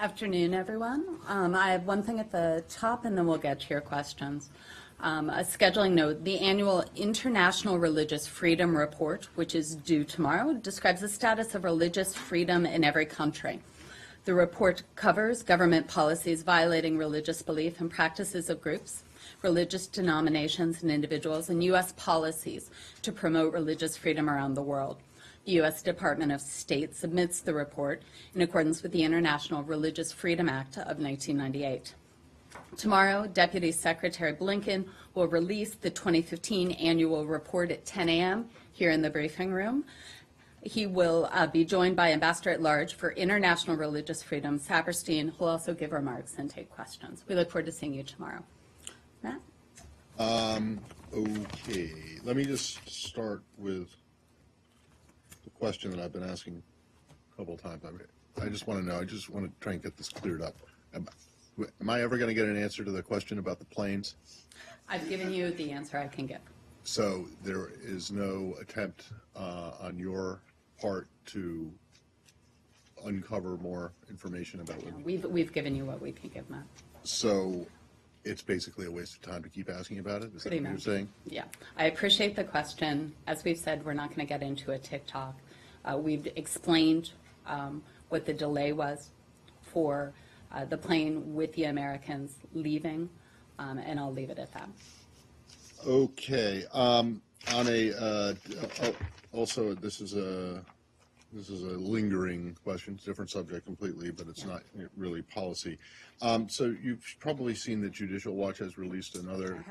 Afternoon, everyone. I have one thing at the top, and then we'll get to your questions. A scheduling note, the annual International Religious Freedom Report, which is due tomorrow, describes the status of religious freedom in every country. The report covers government policies violating religious belief and practices of groups, religious denominations and individuals, and U.S. policies to promote religious freedom around the world. The U.S. Department of State submits the report in accordance with the International Religious Freedom Act of 1998. Tomorrow, Deputy Secretary Blinken will release the 2015 annual report at 10 a.m. here in the briefing room. He will be joined by Ambassador at Large for International Religious Freedom, Saperstein, who will also give remarks and take questions. We look forward to seeing you tomorrow. Matt? Okay, let me just start with the question that I've been asking a couple of times. I just want to know, I just want to try and get this cleared up. Am I ever going to get an answer to the question about the planes? I've given you the answer I can give. So there is no attempt on your part to uncover more information about what We've given you what we can give, Matt. So it's basically a waste of time to keep asking about it? Is that what you're saying? Yeah. I appreciate the question. As we've said, we're not going to get into a TikTok. We've explained what the delay was for the plane with the Americans leaving, and I'll leave it at that. Okay. On a also, this is a lingering question. It's a different subject completely, but it's not really policy. So you've probably seen that Judicial Watch has released another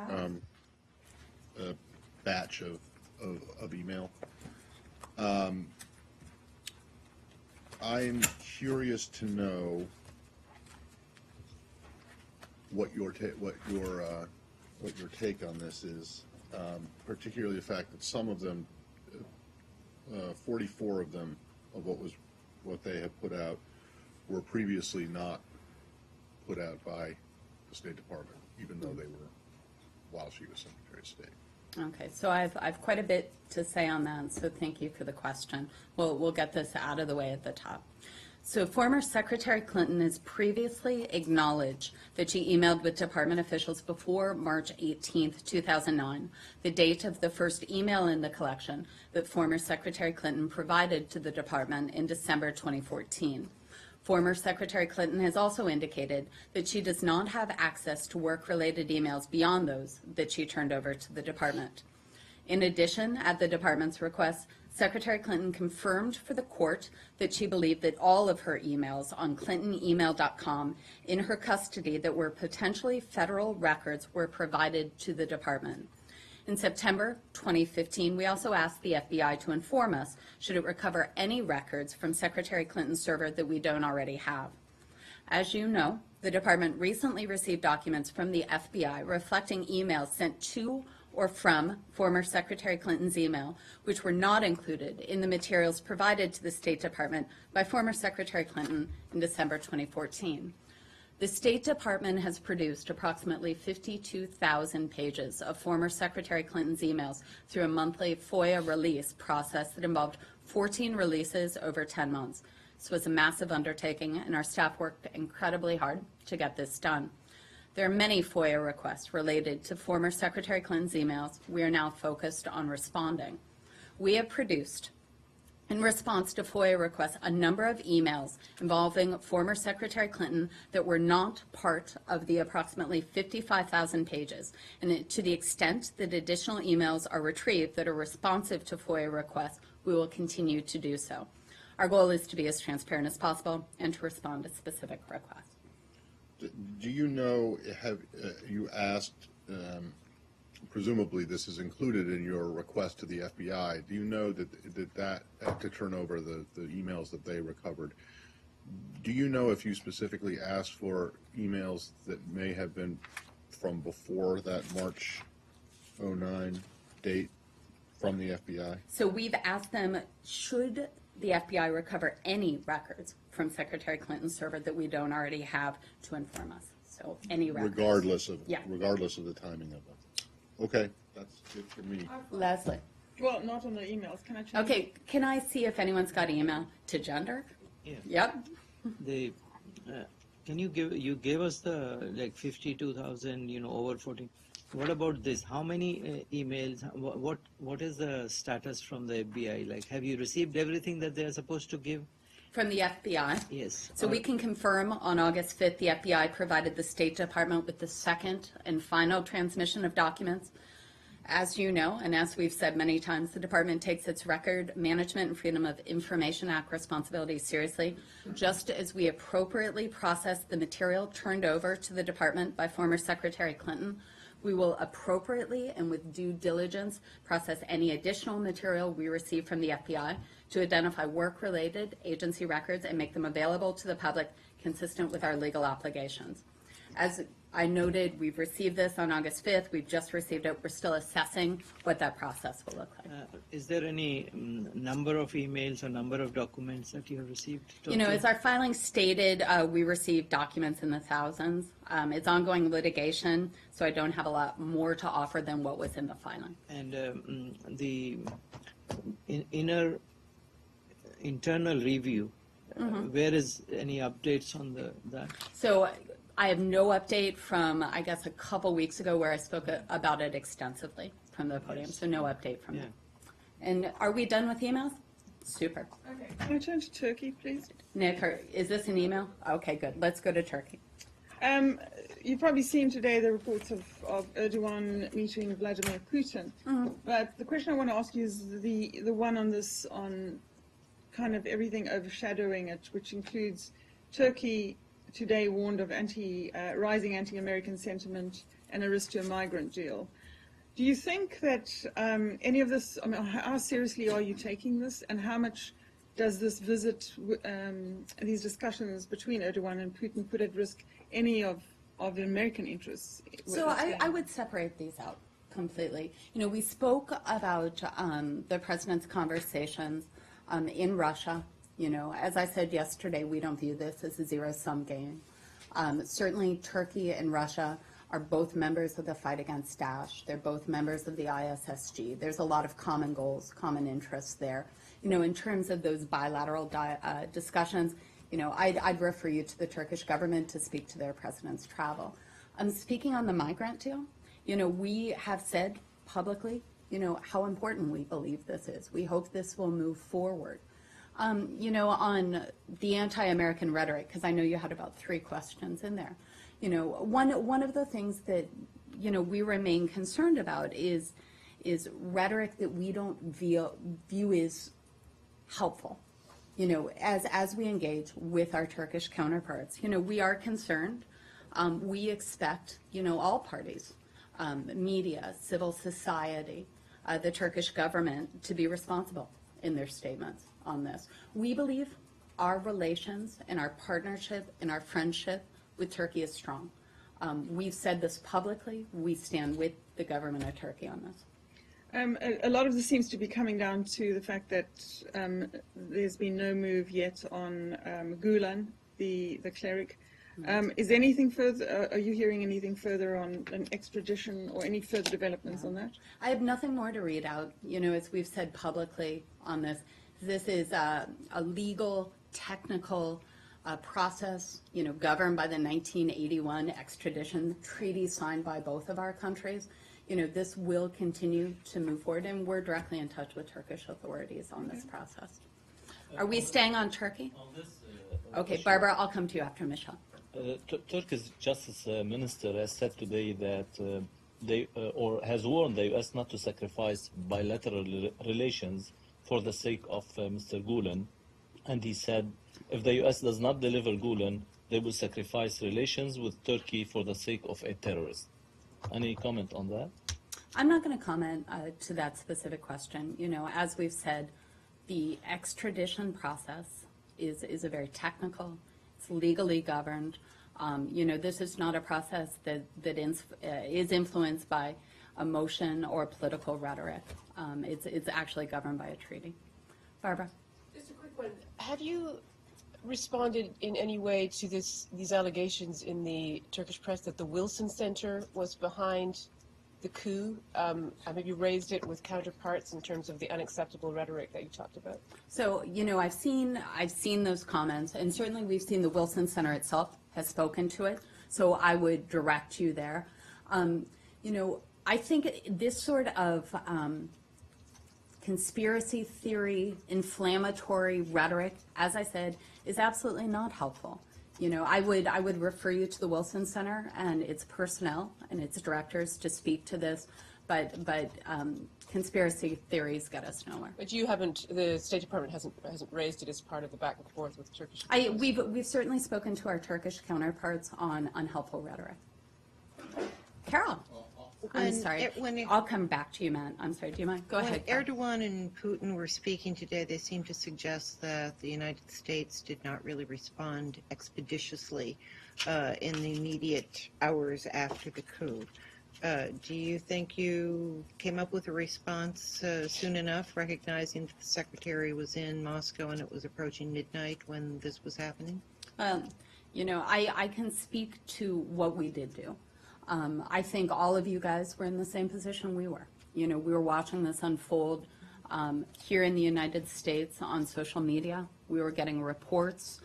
batch of email. I'm curious to know what your take on this is, particularly the fact that some of them, 44 of them, of what they have put out, were previously not put out by the State Department, even though they were while she was Secretary of State. Okay, so I've quite a bit to say on that, so thank you for the question. We'll get this out of the way at the top. So former Secretary Clinton has previously acknowledged that she emailed with department officials before March 18th, 2009, the date of the first email in the collection that former Secretary Clinton provided to the department in December 2014. Former Secretary Clinton has also indicated that she does not have access to work-related emails beyond those that she turned over to the department. In addition, at the department's request, Secretary Clinton confirmed for the court that she believed that all of her emails on clintonemail.com in her custody that were potentially federal records were provided to the department. In September 2015, we also asked the FBI to inform us should it recover any records from Secretary Clinton's server that we don't already have. As you know, the department recently received documents from the FBI reflecting emails sent to or from former Secretary Clinton's email, which were not included in the materials provided to the State Department by former Secretary Clinton in December 2014. The State Department has produced approximately 52,000 pages of former Secretary Clinton's emails through a monthly FOIA release process that involved 14 releases over 10 months. This was a massive undertaking, and our staff worked incredibly hard to get this done. There are many FOIA requests related to former Secretary Clinton's emails. We are now focused on responding. We have produced, in response to FOIA requests, a number of emails involving former Secretary Clinton that were not part of the approximately 55,000 pages. And to the extent that additional emails are retrieved that are responsive to FOIA requests, we will continue to do so. Our goal is to be as transparent as possible and to respond to specific requests. Do you know, have you asked, presumably this is included in your request to the FBI, do you know that to turn over the emails that they recovered, do you know if you specifically asked for emails that may have been from before that March 09 date from the FBI? So we've asked them, should the FBI recover any records from Secretary Clinton's server that we don't already have, to inform us. So any records. Regardless of the timing of them. Okay, that's it for me. Leslie. Well, not on the emails. Can I change? Okay, can I see if anyone's got email to gender? Yeah. Yep. Can you gave us the like 52,000, over 14. What about this? How many emails? What is the status from the FBI? Like, have you received everything that they are supposed to give? From the FBI? Yes. So we can confirm on August 5th, the FBI provided the State Department with the second and final transmission of documents. As you know, and as we've said many times, the department takes its Record Management and Freedom of Information Act responsibilities seriously, just as we appropriately process the material turned over to the department by former Secretary Clinton. We will appropriately and with due diligence process any additional material we receive from the FBI to identify work-related agency records and make them available to the public consistent with our legal obligations. As I noted, we've received this on August 5th. We've just received it. We're still assessing what that process will look like. Is there any number of emails or number of documents that you have received? You know, as our filing stated, we received documents in the thousands. It's ongoing litigation, so I don't have a lot more to offer than what was in the filing. And the internal review, where is any updates on that? So I have no update from, I guess, a couple weeks ago where I spoke about it extensively from the podium, so no update from that. And are we done with emails? Super. Okay. Can I turn to Turkey, please? Nick, is this an email? Okay, good. Let's go to Turkey. You've probably seen today the reports of Erdogan meeting Vladimir Putin. But the question I want to ask you is the one on kind of everything overshadowing it, which includes Turkey today warned of rising anti-American sentiment and a risk to a migrant deal. Do you think that any of this, I mean, how seriously are you taking this, and how much does this visit, these discussions between Erdogan and Putin put at risk any of the American interests? So I would separate these out completely. You know, we spoke about the president's conversations in Russia. You know, as I said yesterday, we don't view this as a zero-sum game. Certainly, Turkey and Russia are both members of the fight against Daesh. They're both members of the ISSG. There's a lot of common goals, common interests there. You know, in terms of those bilateral discussions, you know, I'd refer you to the Turkish government to speak to their president's travel. Speaking on the migrant deal, you know, we have said publicly, you know, how important we believe this is. We hope this will move forward. You know, on the anti-American rhetoric, because I know you had about 3 questions in there. You know, one of the things that, you know, we remain concerned about is rhetoric that we don't view as helpful. You know, as we engage with our Turkish counterparts, you know, we are concerned. We expect, you know, all parties, media, civil society, the Turkish government to be responsible in their statements on this. We believe our relations and our partnership and our friendship with Turkey is strong. We've said this publicly. We stand with the government of Turkey on this. A lot of this seems to be coming down to the fact that there's been no move yet on Gulen, the cleric. Is anything further? Are you hearing anything further on an extradition or any further developments on that? I have nothing more to read out. You know, as we've said publicly on this, this is a legal, technical process, you know, governed by the 1981 extradition treaty signed by both of our countries. You know, this will continue to move forward, and we're directly in touch with Turkish authorities on this process. Are we staying on Turkey? Okay, Barbara, I'll come to you after Michelle. Turkey's Justice Minister has said today that has warned the U.S. not to sacrifice bilateral relations for the sake of Mr. Gulen. And he said, if the U.S. does not deliver Gulen, they will sacrifice relations with Turkey for the sake of a terrorist. Any comment on that? I'm not going to comment to that specific question. You know, as we've said, the extradition process is a very technical, it's legally governed. You know, this is not a process that is influenced by emotion or political rhetoric. It's actually governed by a treaty. Barbara? Just a quick one. Have you responded in any way to these allegations in the Turkish press that the Wilson Center was behind the coup? Have you raised it with counterparts in terms of the unacceptable rhetoric that you talked about? So, you know, I've seen those comments, and certainly we've seen the Wilson Center itself has spoken to it, so I would direct you there. I think this sort of conspiracy theory, inflammatory rhetoric, as I said, is absolutely not helpful. I would refer you to the Wilson Center and its personnel and its directors to speak to this, but conspiracy theories get us nowhere. But the State Department hasn't raised it as part of the back and forth with Turkish. We've certainly spoken to our Turkish counterparts on unhelpful rhetoric. Carol, I'm sorry. I'll come back to you, Matt. I'm sorry. Do you mind? Go ahead. When Erdogan and Putin were speaking today, they seemed to suggest that the United States did not really respond expeditiously in the immediate hours after the coup. Do you think you came up with a response soon enough, recognizing that the secretary was in Moscow and it was approaching midnight when this was happening? I can speak to what we did do. I think all of you guys were in the same position we were. We were watching this unfold here in the United States on social media. We were getting reports.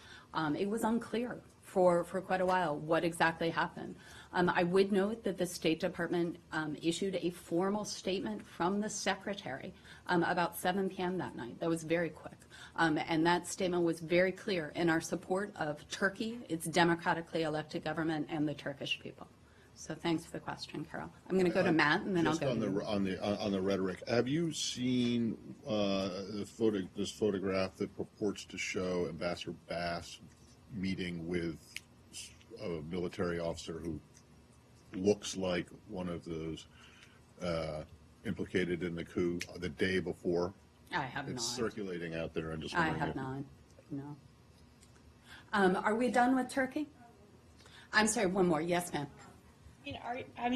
It was unclear for quite a while what exactly happened. I would note that the State Department issued a formal statement from the secretary about 7 p.m. that night. That was very quick. And that statement was very clear in our support of Turkey, its democratically elected government, and the Turkish people. So thanks for the question, Carol. I'm going to go to Matt, and then I'll go. On the rhetoric, have you seen this photograph that purports to show Ambassador Bass meeting with a military officer who looks like one of those implicated in the coup the day before? I have It's not. circulating out there. I'm just I wondering have if- not. No. Are we done with Turkey? I'm sorry, one more. Yes, ma'am.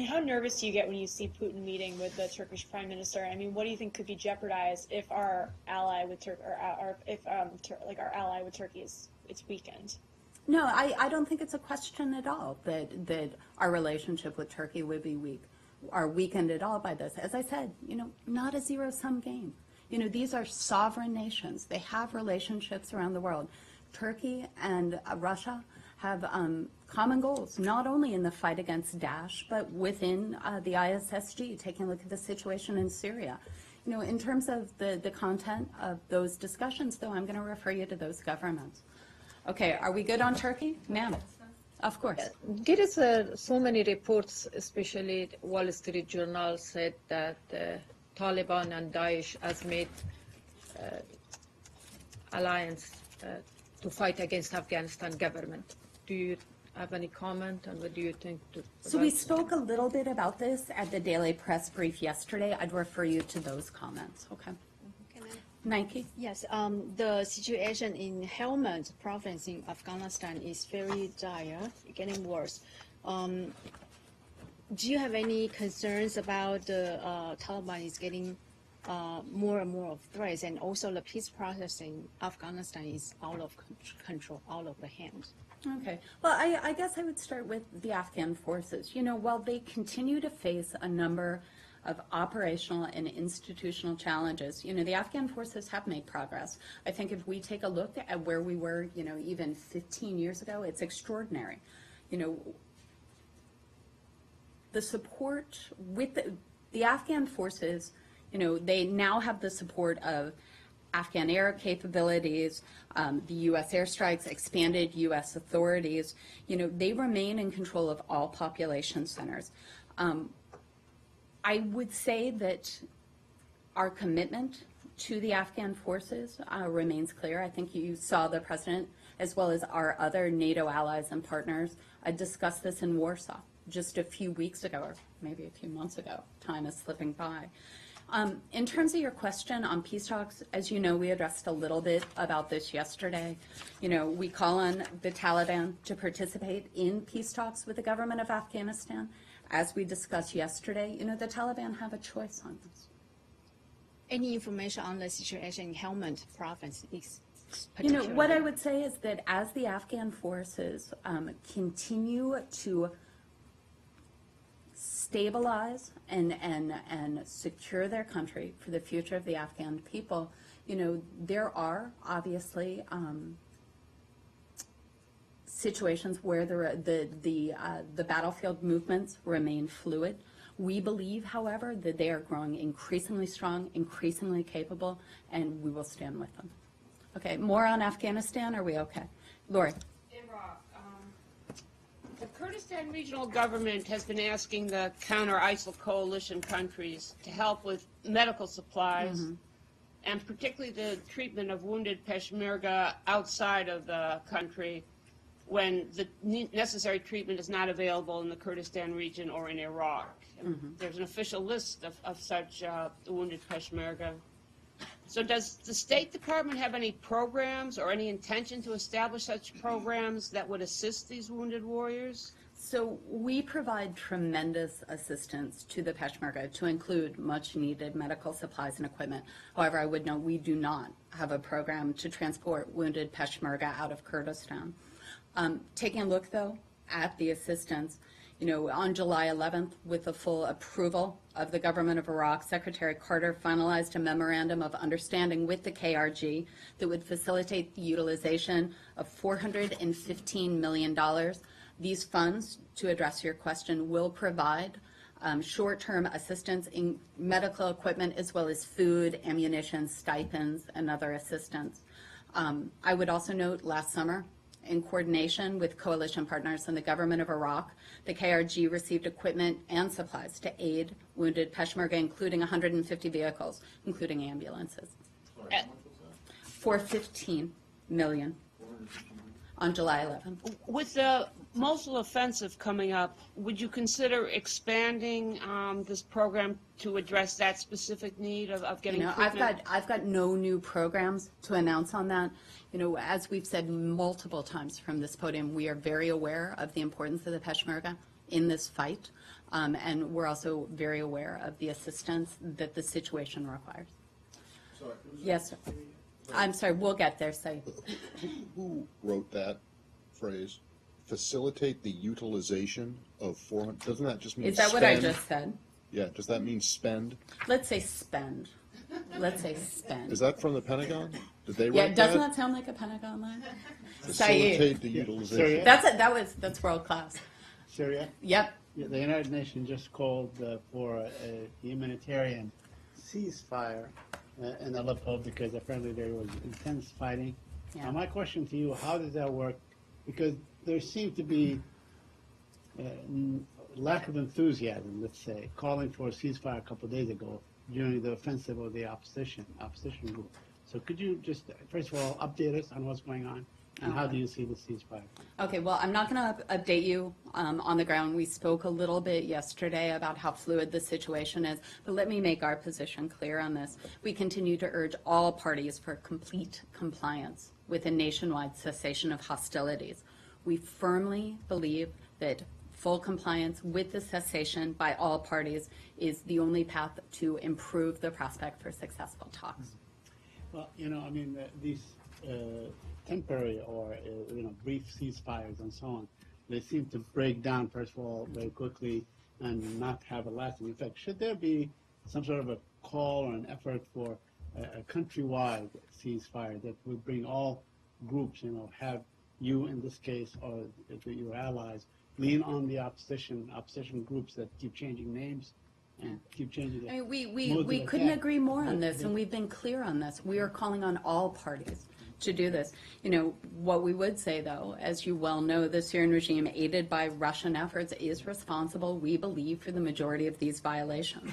How nervous do you get when you see Putin meeting with the Turkish Prime Minister? What do you think could be jeopardized if our ally with our ally with Turkey is weakened? No, I don't think it's a question at all that our relationship with Turkey would be weak or weakened at all by this. As I said, not a zero-sum game. These are sovereign nations. They have relationships around the world. Turkey and Russia have common goals, not only in the fight against Daesh, but within the ISSG, taking a look at the situation in Syria. In terms of the content of those discussions, though, I'm going to refer you to those governments. Okay, are we good on Turkey? Ma'am? Of course. There is so many reports, especially Wall Street Journal said that Taliban and Daesh has made alliance to fight against Afghanistan government. Do you have any comment, and what do you think? So we spoke a little bit about this at the Daily Press Brief yesterday. I'd refer you to those comments, okay? Nike? Yes, the situation in Helmand province in Afghanistan is very dire, getting worse. Do you have any concerns about the Taliban is getting more and more of threats, and also the peace process in Afghanistan is out of control, out of the hands? Okay. Well, I guess I would start with the Afghan forces. While they continue to face a number of operational and institutional challenges, the Afghan forces have made progress. I think if we take a look at where we were, even 15 years ago, it's extraordinary. The support with the Afghan forces, they now have the support of Afghan air capabilities, the U.S. airstrikes, expanded U.S. authorities. They remain in control of all population centers. I would say that our commitment to the Afghan forces remains clear. I think you saw the President, as well as our other NATO allies and partners, discuss this in Warsaw just a few weeks ago, or maybe a few months ago. Time is slipping by. In terms of your question on peace talks, as you know, we addressed a little bit about this yesterday. We call on the Taliban to participate in peace talks with the government of Afghanistan. As we discussed yesterday, the Taliban have a choice on this. Any information on the situation in Helmand province is what I would say is that as the Afghan forces continue to stabilize and secure their country for the future of the Afghan people, situations where the battlefield movements remain fluid. We believe, however, that they are growing increasingly strong, increasingly capable, and we will stand with them. Okay, more on Afghanistan, are we okay? Lori. Iraq. The Kurdistan Regional Government has been asking the counter-ISIL coalition countries to help with medical supplies, and particularly the treatment of wounded Peshmerga outside of the country when the necessary treatment is not available in the Kurdistan region or in Iraq. There's an official list of such wounded Peshmerga. So does the State Department have any programs or any intention to establish such programs that would assist these wounded warriors? So we provide tremendous assistance to the Peshmerga to include much needed medical supplies and equipment. However, I would note we do not have a program to transport wounded Peshmerga out of Kurdistan. Taking a look, though, at the assistance, on July 11th, with the full approval of the government of Iraq, Secretary Carter finalized a memorandum of understanding with the KRG that would facilitate the utilization of $415 million. These funds, to address your question, will provide short-term assistance in medical equipment as well as food, ammunition, stipends, and other assistance. I would also note last summer, in coordination with coalition partners and the government of Iraq, the KRG received equipment and supplies to aid wounded Peshmerga, including 150 vehicles, including ambulances. $415 million on July 11th. With the Mosul offensive coming up, would you consider expanding this program to address that specific need of getting treatment? I've got no new programs to announce on that. As we've said multiple times from this podium, we are very aware of the importance of the Peshmerga in this fight, and we're also very aware of the assistance that the situation requires. Sorry, yes, sir. I'm sorry, we'll get there, Saeed. Who wrote that phrase? Facilitate the utilization of 400, doesn't that just mean Is that spend? what I just said? Yeah, does that mean spend? Let's say spend. Let's say spend. Is that from the Pentagon? Did they write Yeah, doesn't that? that sound like a Pentagon line? Facilitate Saeed. the utilization. That's world class. Syria? Yep. Yeah, the United Nations just called for a humanitarian ceasefire in Aleppo because apparently there was intense fighting. Yeah. Now, my question to you, how does that work? Because there seemed to be lack of enthusiasm, let's say, calling for a ceasefire a couple of days ago during the offensive of the opposition group. So could you just, first of all, update us on what's going on, and how do you see the ceasefire? Okay, well, I'm not going to update you on the ground. We spoke a little bit yesterday about how fluid the situation is, but let me make our position clear on this. We continue to urge all parties for complete compliance with a nationwide cessation of hostilities. We firmly believe that full compliance with the cessation by all parties is the only path to improve the prospect for successful talks. Well, these temporary or brief ceasefires and so on, they seem to break down, first of all, very quickly and not have a lasting effect. Should there be some sort of a call or an effort for a countrywide ceasefire that would bring all groups, have you in this case or your allies lean on the opposition groups that keep changing names and keep changing I mean, we couldn't agree more on this, and we've been clear on this. We are calling on all parties to do this. What we would say, though, as you well know, the Syrian regime, aided by Russian efforts, is responsible, we believe, for the majority of these violations.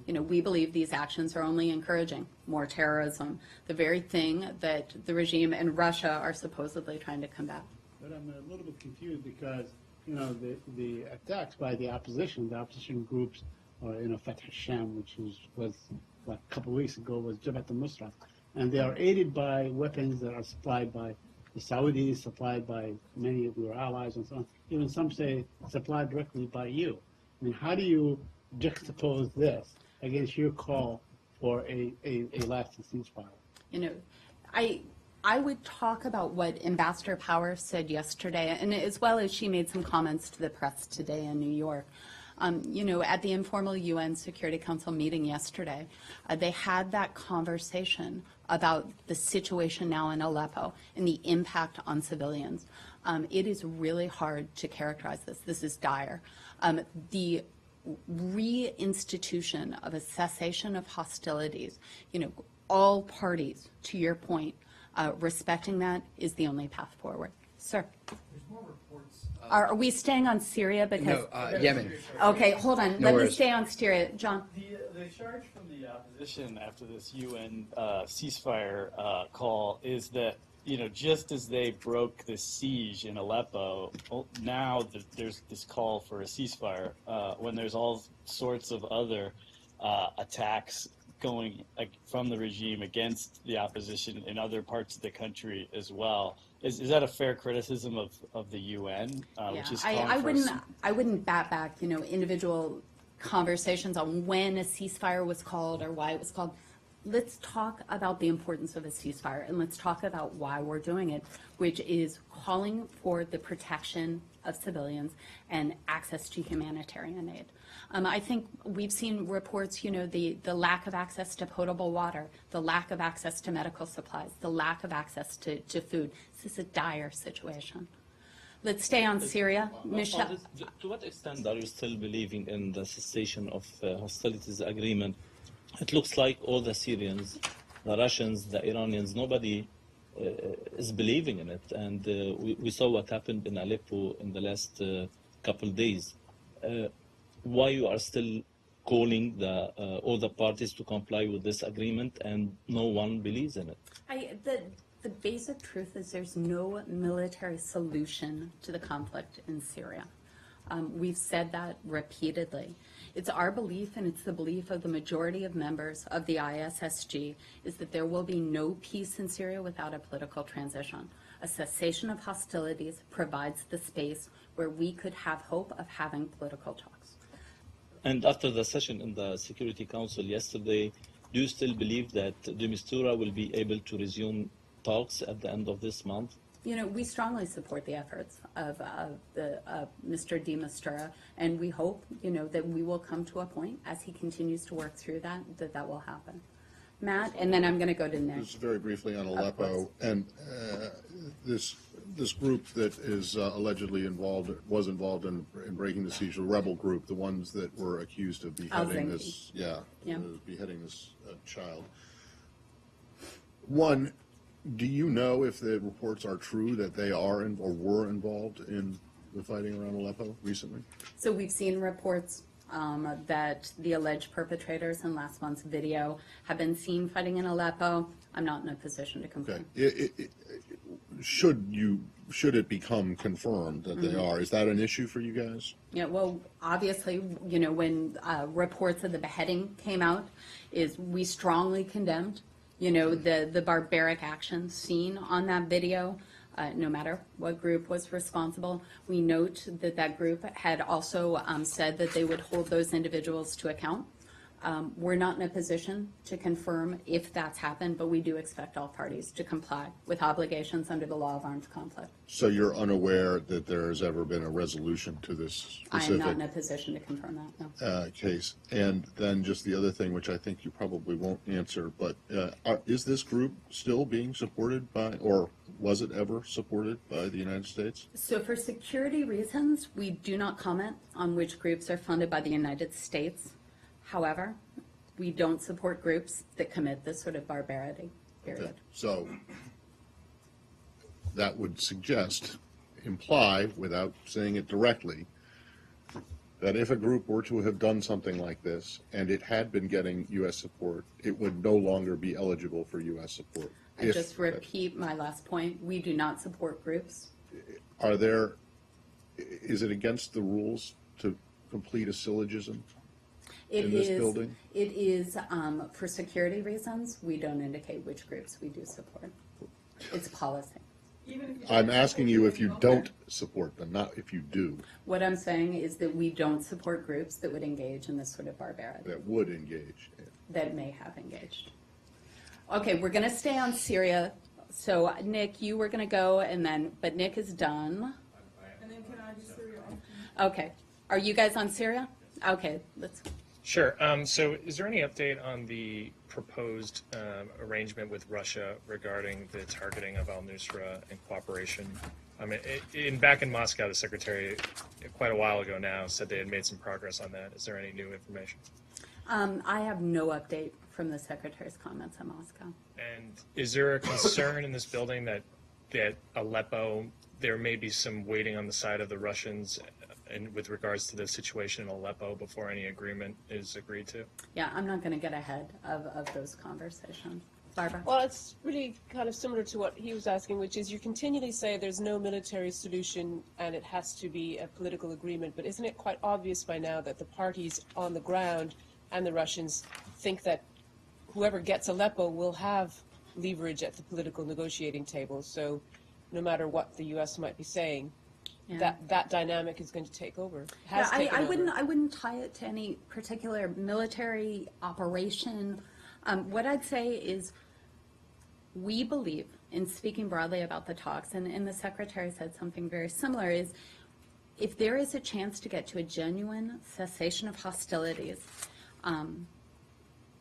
We believe these actions are only encouraging more terrorism, the very thing that the regime and Russia are supposedly trying to combat. But I'm a little bit confused because, the attacks by the opposition groups, or, Fatah Sham, which was a couple of weeks ago, was Jabhat al-Nusra. And they are aided by weapons that are supplied by the Saudis, supplied by many of your allies and so on. Even some say supplied directly by you. I mean, how do you juxtapose this against your call for a lasting ceasefire? I would talk about what Ambassador Power said yesterday, and as well as she made some comments to the press today in New York. At the informal UN Security Council meeting yesterday, they had that conversation about the situation now in Aleppo and the impact on civilians. It is really hard to characterize this. This is dire. The reinstitution of a cessation of hostilities, all parties, to your point, respecting that is the only path forward. Sir. There's more reports. Are we staying on Syria? Because Yemen. Okay, hold on. No Let me worries. stay on Syria. John. The charge from the opposition after this UN ceasefire call is that, just as they broke the siege in Aleppo, now there's this call for a ceasefire when there's all sorts of other attacks going from the regime against the opposition in other parts of the country as well. Is that a fair criticism of the UN, which is calling I wouldn't bat back, individual conversations on when a ceasefire was called or why it was called. Let's talk about the importance of a ceasefire, and let's talk about why we're doing it, which is calling for the protection of civilians and access to humanitarian aid. I think we've seen reports, the lack of access to potable water, the lack of access to medical supplies, the lack of access to food. This is a dire situation. Let's stay on Syria. Michelle. To what extent are you still believing in the cessation of hostilities agreement? It looks like all the Syrians, the Russians, the Iranians, nobody is believing in it. And we saw what happened in Aleppo in the last couple of days. Why you are still calling all the parties to comply with this agreement and no one believes in it? The basic truth is there's no military solution to the conflict in Syria. We've said that repeatedly. It's our belief, and it's the belief of the majority of members of the ISSG, is that there will be no peace in Syria without a political transition. A cessation of hostilities provides the space where we could have hope of having political talks. And after the session in the Security Council yesterday, do you still believe that de Mistura will be able to resume talks at the end of this month? We strongly support the efforts of Mr. de Mistura, and we hope, that we will come to a point as he continues to work through that will happen. Matt, and then I'm going to go to Nick. Just very briefly on Aleppo, and this group that is allegedly was involved in breaking the siege, the rebel group, the ones that were accused of beheading this, beheading this child. One, do you know if the reports are true that they are or were involved in the fighting around Aleppo recently? So we've seen reports that the alleged perpetrators in last month's video have been seen fighting in Aleppo. I'm not in a position to confirm. Okay. Should it become confirmed that they are, is that an issue for you guys? Yeah, well, obviously, when reports of the beheading came out, we strongly condemned the barbaric actions seen on that video, no matter what group was responsible. We note that group had also said that they would hold those individuals to account. We're not in a position to confirm if that's happened, but we do expect all parties to comply with obligations under the law of armed conflict. So you're unaware that there has ever been a resolution to this specific I am not in a position to confirm that, no. Case. And then just the other thing, which I think you probably won't answer, but is this group still being supported by, or was it ever supported by the United States? So for security reasons, we do not comment on which groups are funded by the United States. However, we don't support groups that commit this sort of barbarity, period. Okay. So that would imply, without saying it directly, that if a group were to have done something like this and it had been getting U.S. support, it would no longer be eligible for U.S. support. I just repeat my last point. We do not support groups. Is it against the rules to complete a syllogism? It in this building? It is, for security reasons, we don't indicate which groups we do support. It's policy. I'm asking you if you don't support them, not if you do. What I'm saying is that we don't support groups that would engage in this sort of barbarity. That would engage. That may have engaged. Okay, we're going to stay on Syria. So, Nick, you were going to go, but Nick is done. And then can I do Syria? Okay. Are you guys on Syria? Okay, let's. Sure. So is there any update on the proposed arrangement with Russia regarding the targeting of al-Nusra and cooperation I mean, back in Moscow, the secretary, quite a while ago now, said they had made some progress on that. Is there any new information? I have no update from the secretary's comments in Moscow. And is there a concern in this building that Aleppo, there may be some waiting on the side of the Russians and with regards to the situation in Aleppo before any agreement is agreed to? Yeah, I'm not going to get ahead of those conversations. Barbara? Well, it's really kind of similar to what he was asking, which is you continually say there's no military solution and it has to be a political agreement, but isn't it quite obvious by now that the parties on the ground and the Russians think that whoever gets Aleppo will have leverage at the political negotiating table? So no matter what the U.S. might be saying, that dynamic is going to take over. I wouldn't tie it to any particular military operation. What I'd say is we believe, in speaking broadly about the talks, and the secretary said something very similar, is if there is a chance to get to a genuine cessation of hostilities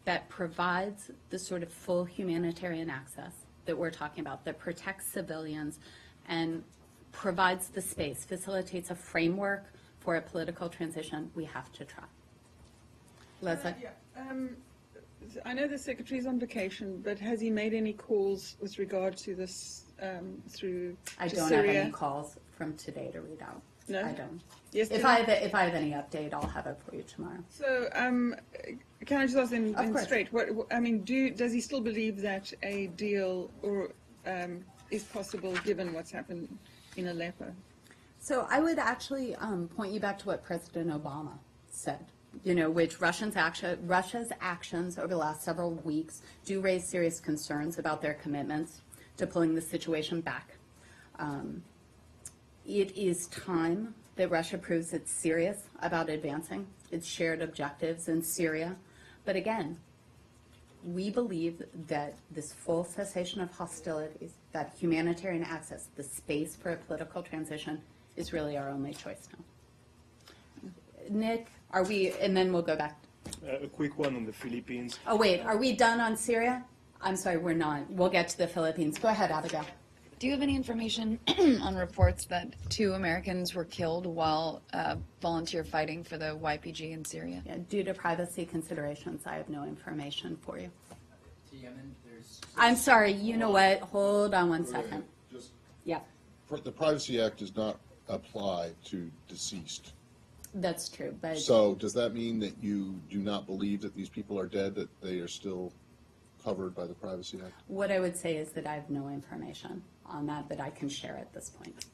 that provides the sort of full humanitarian access that we're talking about, that protects civilians and provides the space, facilitates a framework for a political transition, we have to try. Leslie? I know the secretary's on vacation, but has he made any calls with regard to this through I to don't Syria? have any calls from today to read out. No? I don't. Yes, If I have any update, I'll have it for you tomorrow. So, can I just ask Of then course. straight? Does he still believe that a deal is possible given what's happened in Aleppo? So I would actually point you back to what President Obama said, which Russia's actions over the last several weeks do raise serious concerns about their commitments to pulling the situation back. It is time that Russia proves it's serious about advancing its shared objectives in Syria. But again, we believe that this full cessation of hostilities, that humanitarian access, the space for a political transition is really our only choice now. Nick, and then we'll go back. A quick one on the Philippines. Oh, wait, are we done on Syria? I'm sorry, we're not. We'll get to the Philippines. Go ahead, Abigail. Do you have any information on reports that 2 Americans were killed while volunteer fighting for the YPG in Syria? Yeah, due to privacy considerations, I have no information for you. I'm sorry, you know what? Hold on one second. Yeah, The Privacy Act does not apply to deceased. that's true, but. So does that mean that you do not believe that these people are dead, that they are still covered by the Privacy Act? What I would say is that I have no information on that I can share at this point.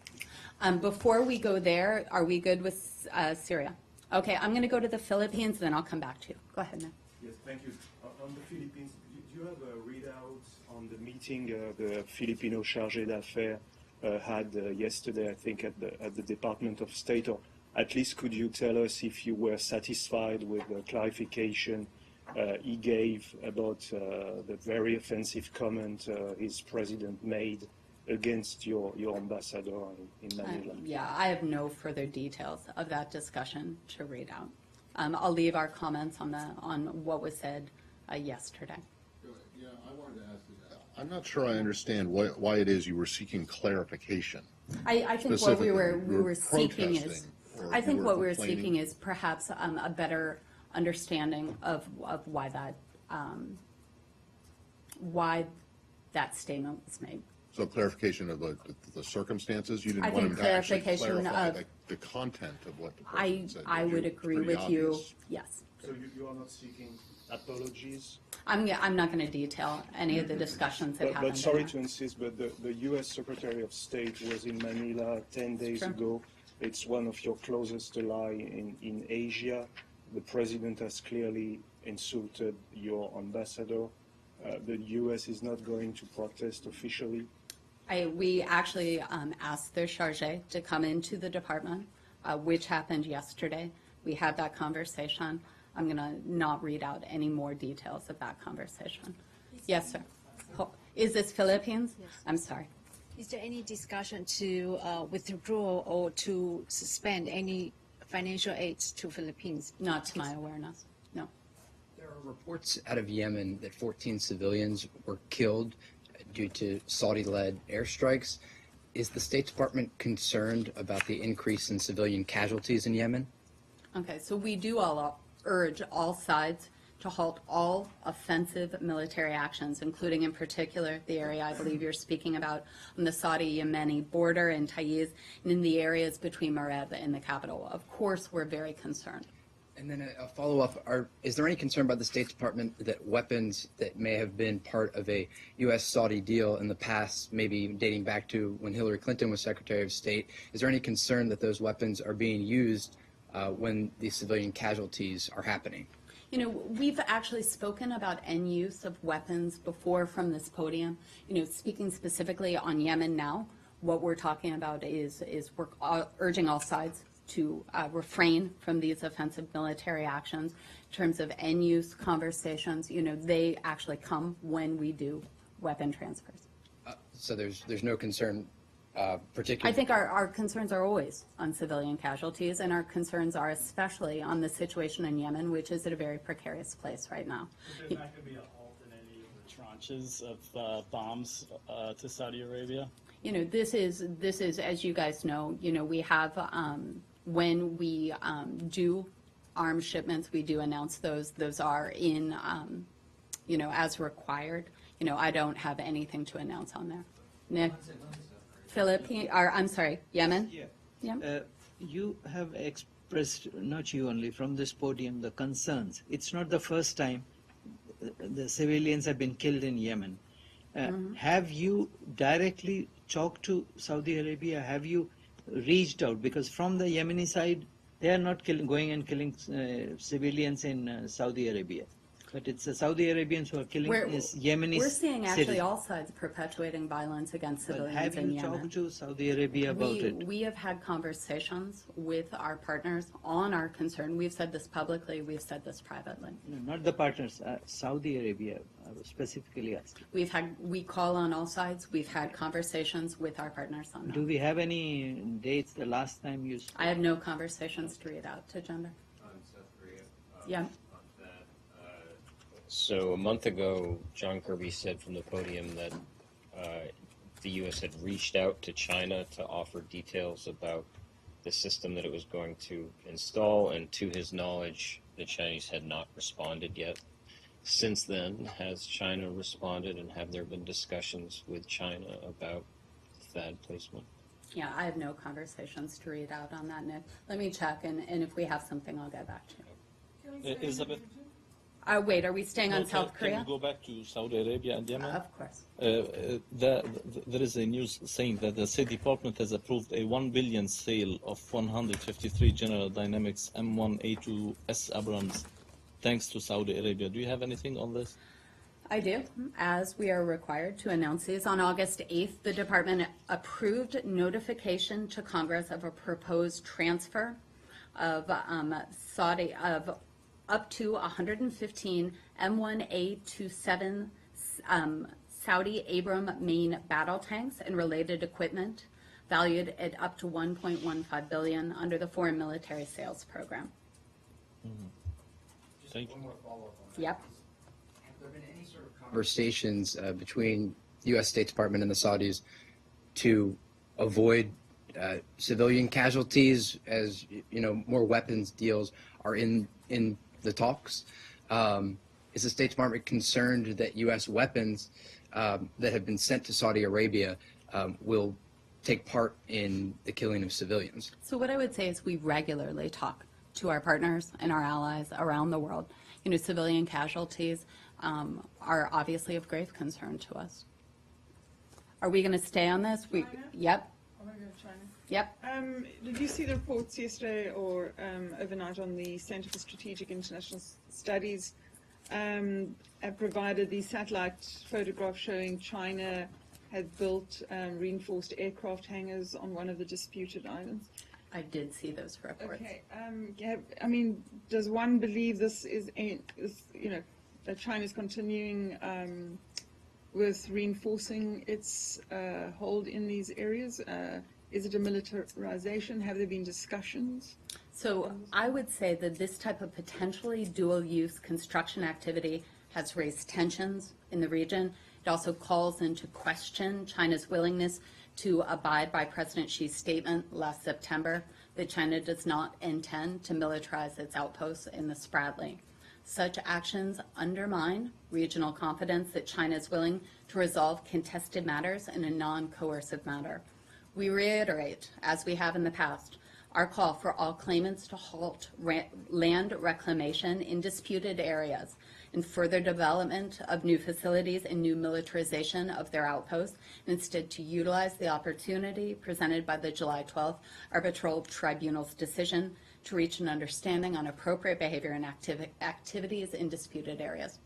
Before we go there, are we good with Syria? Okay, I'm going to go to the Philippines, then I'll come back to you. Go ahead, Nick. Yes, thank you. On the Philippines, do you have a readout on the meeting the Filipino chargé d'affaires had yesterday, I think, at the Department of State? Or at least could you tell us if you were satisfied with the clarification he gave about the very offensive comment his president made against your ambassador in Manila? Yeah, I have no further details of that discussion to read out. I'll leave our comments on what was said yesterday. Yeah, I wanted to ask you that. I'm not sure I understand why it is you were seeking clarification. I think what we were seeking is, protesting, or I think you were what we were complaining? seeking is perhaps a better understanding of why that statement was made. So clarification of the circumstances? You I didn't want think him to actually clarification clarify of- the content of what the president said. I did would you? agree It's pretty with you, obvious. yes. So you are not seeking apologies? I'm not going to detail any of the discussions that happened. But sorry in to insist, but the U.S. Secretary of State was in Manila 10 days Sure. ago. It's one of your closest allies in Asia. The president has clearly insulted your ambassador. The U.S. is not going to protest officially. We actually asked their chargé to come into the department, which happened yesterday. We had that conversation. I'm going to not read out any more details of that conversation. Yes, sir. Is this Philippines? Yes. I'm sorry. Is there any discussion to withdraw or to suspend any financial aids to Philippines? Not to my awareness, no. There are reports out of Yemen that 14 civilians were killed due to Saudi-led airstrikes. Is the State Department concerned about the increase in civilian casualties in Yemen? Okay, so we do urge all sides to halt all offensive military actions, including in particular the area I believe you're speaking about on the Saudi-Yemeni border in Taiz and in the areas between Mareb and the capital. Of course, we're very concerned. And then a follow-up, is there any concern by the State Department that weapons that may have been part of a U.S.-Saudi deal in the past, maybe dating back to when Hillary Clinton was Secretary of State, is there any concern that those weapons are being used when these civilian casualties are happening? You know, we've actually spoken about end use of weapons before from this podium. You know, speaking specifically on Yemen now, what we're talking about is we're urging all sides to refrain from these offensive military actions. In terms of end use conversations, you know, they actually come when we do weapon transfers. So there's no concern particularly? I think our concerns are always on civilian casualties, and our concerns are especially on the situation in Yemen, which is at a very precarious place right now. Is there not going to be a halt in any of the tranches of bombs to Saudi Arabia? You know, this is, as you guys know, you know, we have, when we do arms shipments, we do announce those. Those are in, you know, as required. You know, I don't have anything to announce on there. Nick? I'm sorry, Yemen? Yeah. You have expressed, not you only, from this podium, the concerns. It's not the first time the civilians have been killed in Yemen. Have you directly talked to Saudi Arabia? Have you reached out? Because from the Yemeni side, they are not going and killing civilians in Saudi Arabia. But it's the Saudi Arabians who are killing Yemeni We're seeing actually citizens. all sides perpetuating violence against civilians Have in you Yemen. talked to Saudi Arabia about it? We have had conversations with our partners on our concern. We've said this publicly. We've said this privately. No, not the partners. Saudi Arabia, I was specifically asking. We call on all sides. We've had conversations with our partners on that. Do we have any dates the last time you spoke? I have no conversations to read out to Gender. On South Korea. Yeah. So a month ago, John Kirby said from the podium that the U.S. had reached out to China to offer details about the system that it was going to install, and to his knowledge, the Chinese had not responded yet. Since then, has China responded, and have there been discussions with China about THAAD placement? Yeah, I have no conversations to read out on that, Nick. Let me check, and if we have something, I'll get back to you. Elizabeth? Wait, are we staying on South Korea? Can we go back to Saudi Arabia and Yemen? Of course. There is a news saying that the State Department has approved a $1 billion sale of 153 General Dynamics M1A2S Abrams, thanks to Saudi Arabia. Do you have anything on this? I do, as we are required to announce these. On August 8th, the department approved notification to Congress of a proposed transfer of up to 115 M1A27 Saudi Abram main battle tanks and related equipment valued at up to $1.15 billion under the Foreign Military Sales Program. Thank you. One more follow-up on that. Yep. Have there been any sort of Conversations between the U.S. State Department and the Saudis to avoid civilian casualties, as you know, more weapons deals are in the talks? Is the State Department concerned that U.S. weapons that have been sent to Saudi Arabia will take part in the killing of civilians? So what I would say is we regularly talk to our partners and our allies around the world. You know, civilian casualties are obviously of grave concern to us. Are we going to stay on this? Yep. I'm going to go to China. Yep. Did you see the reports yesterday or overnight on the Center for Strategic International Studies have provided the satellite photograph showing China had built reinforced aircraft hangars on one of the disputed islands? I did see those reports. Okay. I mean, does one believe this is you know, that China's continuing with reinforcing its hold in these areas? Is it a militarization? Have there been discussions? So I would say that this type of potentially dual-use construction activity has raised tensions in the region. It also calls into question China's willingness to abide by President Xi's statement last September that China does not intend to militarize its outposts in the Spratly. Such actions undermine regional confidence that China is willing to resolve contested matters in a non-coercive manner. We reiterate, as we have in the past, our call for all claimants to halt land reclamation in disputed areas and further development of new facilities and new militarization of their outposts, and instead to utilize the opportunity presented by the July 12th Arbitral Tribunal's decision to reach an understanding on appropriate behavior and activities in disputed areas.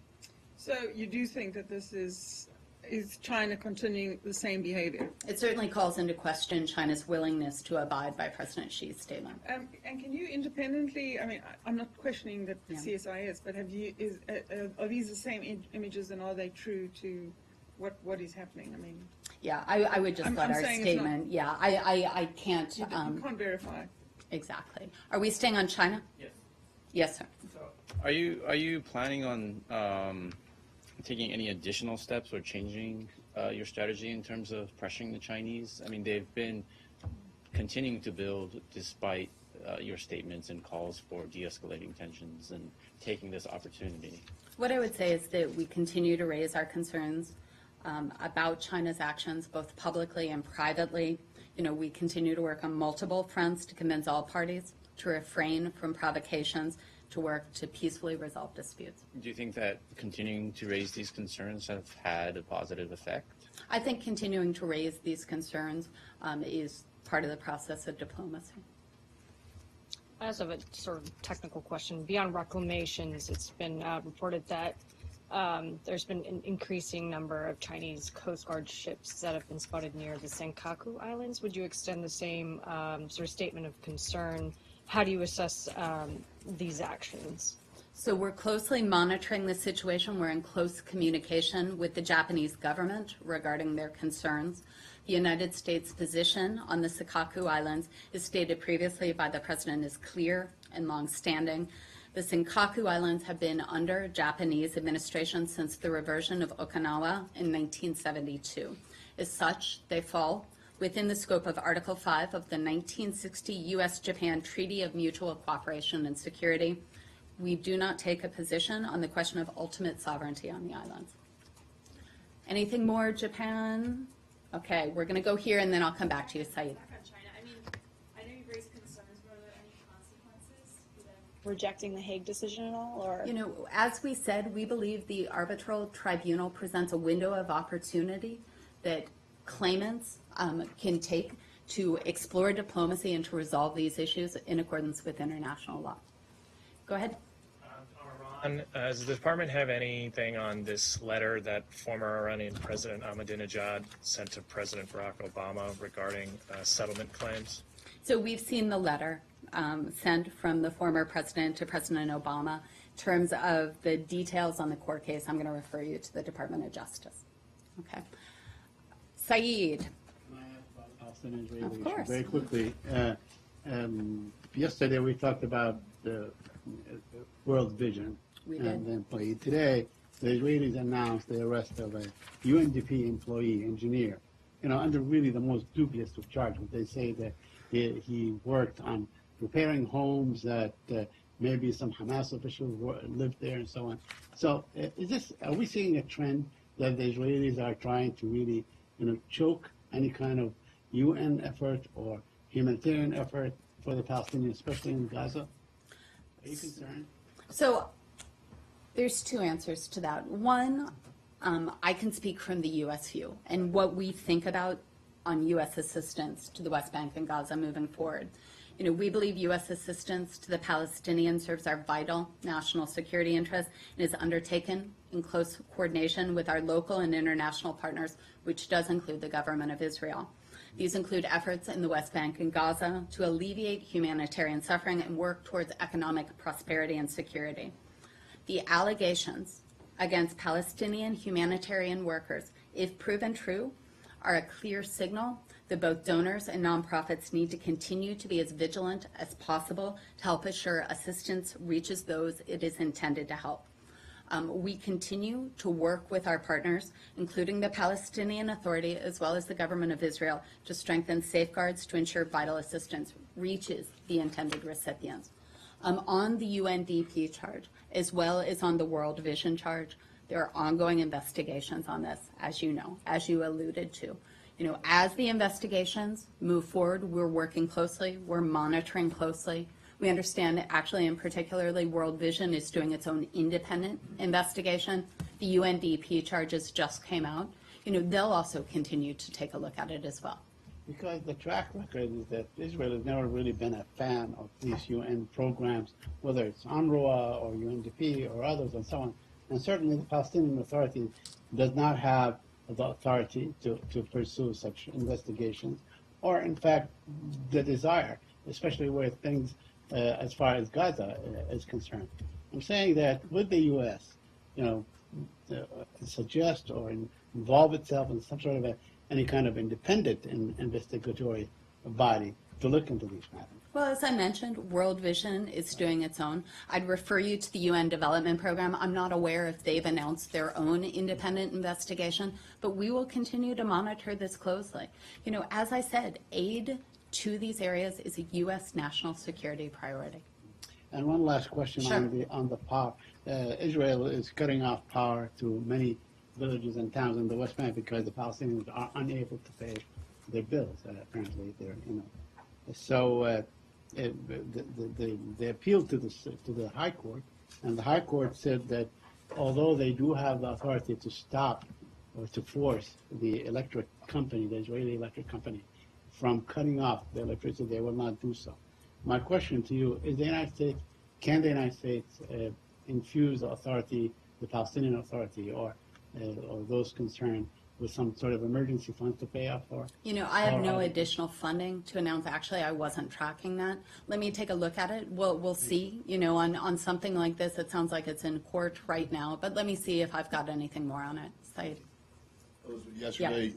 So you do think that this is China continuing the same behavior? It certainly calls into question China's willingness to abide by President Xi's statement. And can you independently, I mean, I'm not questioning that Yeah. CSIS, but are these the same images, and are they true to what is happening? I mean, Yeah, I would just let I'm our saying it's not- statement, yeah, I can't. you can't verify. Exactly. Are we staying on China? Yes. Yes, sir. Are you planning on taking any additional steps or changing your strategy in terms of pressuring the Chinese? I mean, they've been continuing to build despite your statements and calls for de-escalating tensions and taking this opportunity. What I would say is that we continue to raise our concerns about China's actions, both publicly and privately. You know, we continue to work on multiple fronts to convince all parties to refrain from provocations, to work to peacefully resolve disputes. Do you think that continuing to raise these concerns have had a positive effect? I think continuing to raise these concerns is part of the process of diplomacy. I also have a sort of technical question. Beyond reclamations, it's been reported that there's been an increasing number of Chinese Coast Guard ships that have been spotted near the Senkaku Islands. Would you extend the same sort of statement of concern? How do you assess these actions? So we're closely monitoring the situation. We're in close communication with the Japanese government regarding their concerns. The United States position on the Senkaku Islands, as stated previously by the President, is clear and long-standing. The Senkaku Islands have been under Japanese administration since the reversion of Okinawa in 1972. As such, they fall within the scope of Article 5 of the 1960 U.S.-Japan Treaty of Mutual Cooperation and Security. We do not take a position on the question of ultimate sovereignty on the islands. Anything more, Japan? Okay, we're going to go here, and then I'll come back to you, Saeed. Back on China, I mean, I know you've raised concerns, but are there any consequences to them rejecting the Hague decision at all, or? You know, as we said, we believe the arbitral tribunal presents a window of opportunity that claimants can take to explore diplomacy and to resolve these issues in accordance with international law. Go ahead. Does the department have anything on this letter that former Iranian President Ahmadinejad sent to President Barack Obama regarding settlement claims? So we've seen the letter sent from the former president to President Obama. In terms of the details on the court case, I'm going to refer you to the Department of Justice. Okay. Saeed. Palestinian-Israeli Of issue course. very quickly. Yesterday we talked about the world vision. We did. And then today, the Israelis announced the arrest of a UNDP employee, engineer, under really the most dubious of charges. They say that he worked on repairing homes that maybe some Hamas officials lived there and so on. So are we seeing a trend that the Israelis are trying to really, choke any kind of UN effort or humanitarian effort for the Palestinians, especially in Gaza? Are you concerned? So there's two answers to that. One, I can speak from the U.S. view and what we think about on U.S. assistance to the West Bank and Gaza moving forward. We believe U.S. assistance to the Palestinians serves our vital national security interests and is undertaken in close coordination with our local and international partners, which does include the government of Israel. These include efforts in the West Bank and Gaza to alleviate humanitarian suffering and work towards economic prosperity and security. The allegations against Palestinian humanitarian workers, if proven true, are a clear signal that both donors and nonprofits need to continue to be as vigilant as possible to help assure assistance reaches those it is intended to help. We continue to work with our partners, including the Palestinian Authority as well as the government of Israel, to strengthen safeguards to ensure vital assistance reaches the intended recipients. On the UNDP charge, as well as on the World Vision charge, there are ongoing investigations on this, as you know, as you alluded to. You know, as the investigations move forward, we're working closely, we're monitoring closely. We understand that actually, and particularly, World Vision is doing its own independent investigation. The UNDP charges just came out. You know, they'll also continue to take a look at it as well. Because the track record is that Israel has never really been a fan of these UN programs, whether it's UNRWA or UNDP or others and so on. And certainly the Palestinian Authority does not have the authority to pursue such investigations, or in fact the desire, especially where things as far as Gaza is concerned. I'm saying that would the U.S., suggest or involve itself in some sort of any kind of independent investigatory body to look into these matters? Well, as I mentioned, World Vision is doing its own. I'd refer you to the UN Development Program. I'm not aware if they've announced their own independent investigation, but we will continue to monitor this closely. You know, as I said, aid to these areas is a U.S. national security priority. And one last question Sure. on the power. Israel is cutting off power to many villages and towns in the West Bank because the Palestinians are unable to pay their bills. Apparently, so they appealed to the High Court, and the High Court said that although they do have the authority to stop or to force the electric company, the Israeli electric company, from cutting off the electricity, they will not do so. My question to you is: can the United States infuse the authority, the Palestinian Authority, or those concerned, with some sort of emergency funds to pay off for? You know, I have no additional funding to announce. Actually, I wasn't tracking that. Let me take a look at it. We'll see. You know, on something like this, it sounds like it's in court right now, but let me see if I've got anything more on it. Said. Yesterday,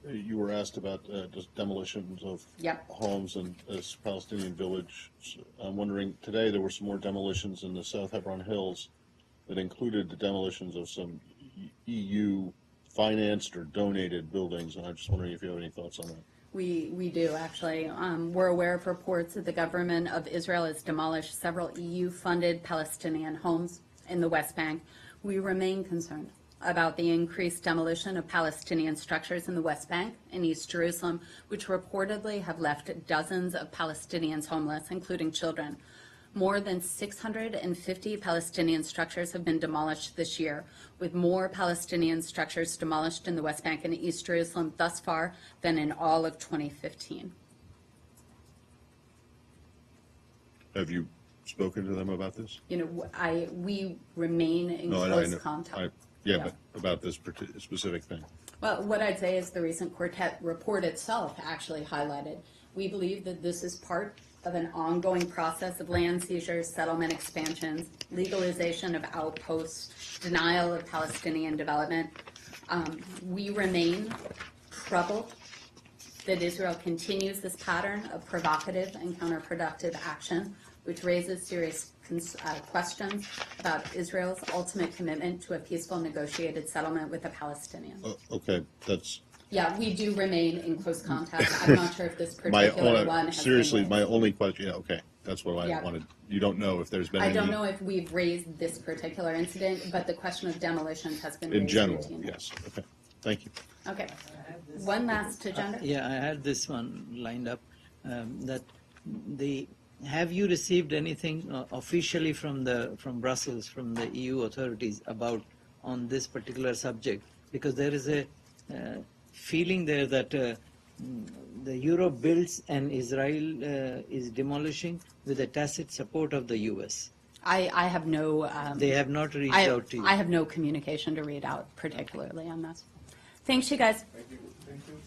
you were asked about just demolitions of homes in this Palestinian village. I'm wondering, today there were some more demolitions in the South Hebron Hills that included the demolitions of some EU financed or donated buildings, and I'm just wondering if you have any thoughts on that. We do, actually. We're aware of reports that the government of Israel has demolished several EU-funded Palestinian homes in the West Bank. We remain concerned about the increased demolition of Palestinian structures in the West Bank and East Jerusalem, which reportedly have left dozens of Palestinians homeless, including children. More than 650 Palestinian structures have been demolished this year, with more Palestinian structures demolished in the West Bank and East Jerusalem thus far than in all of 2015. Have you spoken to them about this? You know, we remain in close contact. But about this specific thing. Well, what I'd say is the recent Quartet report itself actually highlighted. We believe that this is part of an ongoing process of land seizures, settlement expansions, legalization of outposts, denial of Palestinian development. We remain troubled that Israel continues this pattern of provocative and counterproductive action, which raises serious questions about Israel's ultimate commitment to a peaceful negotiated settlement with the Palestinians. Okay, that's... Yeah, we do remain in close contact. I'm not sure if this particular one has seriously, been my only question, okay, that's what I wanted. You don't know if there's been I any... don't know if we've raised this particular incident, but the question of demolitions has been raised In general, routinely. yes. Okay, thank you. Okay. One last agenda. Yeah, I had this one lined up. Have you received anything officially from Brussels, from the EU authorities on this particular subject? Because there is a feeling there that the Europe builds and Israel is demolishing with the tacit support of the U.S. I have no... they have not reached out to you. I have no communication to read out particularly on this. Thanks, you guys. Thank you.